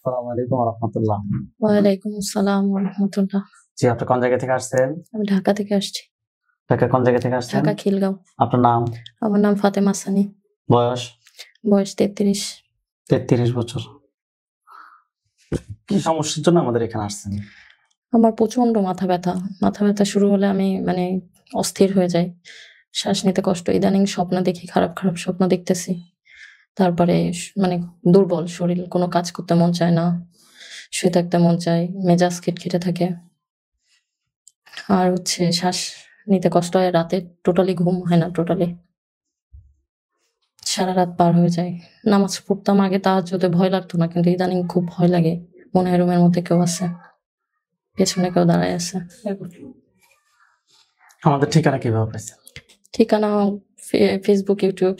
আসসালামু আলাইকুম ওয়া রাহমাতুল্লাহ। ওয়ালাইকুম আসসালাম ওয়া রাহমাতুল্লাহ। জি, আপনি কোন জায়গা থেকে আসছেন? আমি ঢাকা থেকে আসছি। ঢাকার কোন জায়গা থেকে আসছেন? ঢাকা খিলগাঁও। আপনার নাম? আমার নাম ফাতেমা সানি। বয়স? বয়স 33। 33 বছর। কি সমস্যার জন্য আমাদের এখানে আসছেন? আমার প্রচন্ড মাথা ব্যথা। মাথা ব্যথা শুরু হলে আমি অস্থির হয়ে যাই। শ্বাস নিতে কষ্ট। ইদানিং স্বপ্ন দেখি, খারাপ, খারাপ স্বপ্ন দেখতেছি। তারপরে দুর্বল শরীর, কোনো কাজ করতে মন চায় না। শুয়ে থাকতে মন চায়। মেজাজ খিটখিটে থাকে। আর শ্বাস নিতে কষ্ট হয়। রাতে টোটালি ঘুম হয় না টোটালি। সারারাত পার হয়ে যায়। নামাজ পড়তাম আগে তাহাজ্জুদে, ভয় লাগতো না। কিন্তু ইদানিং খুব ভয় লাগে। মনে হয় রুমের মধ্যে কেউ আছে। পেছনে কেউ দাঁড়ায় আছে। আমাদের ঠিকানা কিভাবে পাইছেন? ঠিকানা ফেসবুক, ইউটিউব।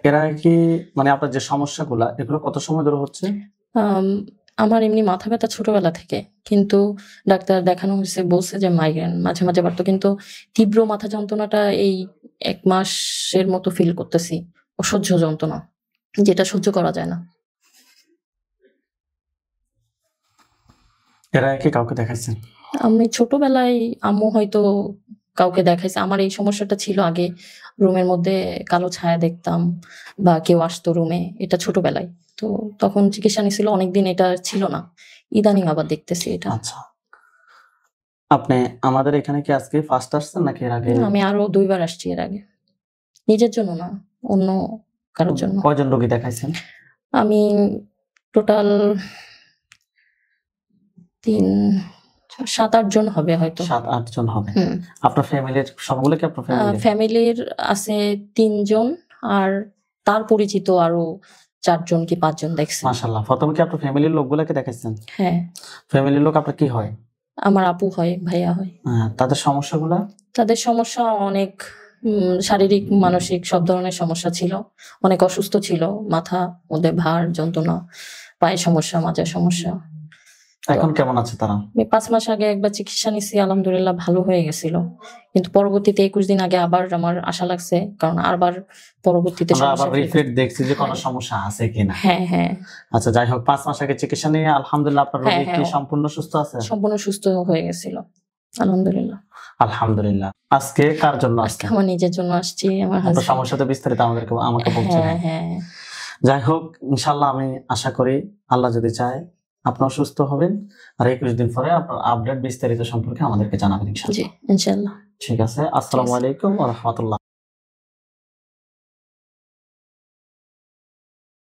এরা কি আপনার যে সমস্যাগুলা এগুলো কত সময় ধরে হচ্ছে? আমার এমনি মাথা ব্যথা ছোটবেলা থেকে। কিন্তু ডাক্তার দেখানো হয়েছে, বলছে যে মাইগ্রেন। মাঝে, মাঝে বাড়তো। কিন্তু তীব্র মাথা যন্ত্রণাটা এই ১ মাসের মতো ফিল করতেছি। অসহ্য যন্ত্রণা। যেটা সহ্য করা যায় না। এর আগে কি কাউকে দেখাইছেন? আমি ছোটবেলায় আম্মু হয়তো কাউকে দেখাইছে। আমার এই সমস্যাটা ছিল আগে। রুমের মধ্যে কালো ছায়া দেখতাম বা কেউ আসতো রুমে। এটা ছোটবেলায়। তো তখন চিকিৎসা নিছিল, অনেকদিন এটা ছিল না। ইদানিং আবার দেখতেছি এটা। আচ্ছা। আপনি আমাদের এখানে কি আজকে ফার্স্ট আসছেন নাকি এর আগে? আমি আরো ২ বার আসছি এর আগে। নিজের জন্য না, অন্য কারোর জন্য। কয়জন রোগী দেখাইছেন? আমি টোটাল ৭-৮ জন হবে হয়তো। ৭-৮ জন হবে। হুম। আপনার ফ্যামিলির সবগুলো কি আপনার ফ্যামিলি? ফ্যামিলির আছে ৩ জন, আর তার পরিচিত আরো ৪ জন কি ৫ জন দেখছে। মাশাআল্লাহ। প্রথমে কি আপনার ফ্যামিলির লোকগুলাকে দেখাইছেন? হ্যাঁ। ফ্যামিলির লোক আপনার কি হয়? আমার আপু হয়, ভাইয়া হয়। তাদের সমস্যাগুলা? তাদের সমস্যা অনেক, শারীরিক, মানসিক সব ধরনের সমস্যা ছিল। অনেক অসুস্থ ছিল। মাথা মধ্যে ভার, যন্ত্রণা, পায়ে সমস্যা, মাজায় সমস্যা। এখন কেমন আছে তারা? আমি ৫ মাস আগে একবার চিকিৎসা নিছি, আলহামদুলিল্লাহ ভালো হয়ে গেছিল। কিন্তু পরবর্তীতে ২১ দিন আগে আবার আমার আশা লাগছে। কারণ আবার পরবর্তীতে আমরা আবার রিফ্লেক্ট দেখছি যে কোনো সমস্যা আছে কিনা। হ্যাঁ, হ্যাঁ। আচ্ছা, যাই হোক ৫ মাস আগে চিকিৎসা নিয়ে আলহামদুলিল্লাহ আপনার রোগী কি সম্পূর্ণ সুস্থ আছে? সম্পূর্ণ সুস্থ হয়ে গেছিল। আলহামদুলিল্লাহ। আলহামদুলিল্লাহ। আজকে কার জন্য আজকে আমার নিজের জন্য আসছি। আমার আপনার সমস্যাটা বিস্তারিত আমাকে বলছেন। হ্যাঁ, হ্যাঁ। যাই হোক, ইনশাআল্লাহ আমি আশা করি আল্লাহ যদি চায় আপনিও সুস্থ হবেন। আর ২১ দিন পরে আপনার আপডেট বিস্তারিত সম্পর্কে আমাদেরকে জানাবেন ইনশাআল্লাহ। জি, ইনশাআল্লাহ। ঠিক আছে। আসসালামু আলাইকুম ওয়া রাহমাতুল্লাহ।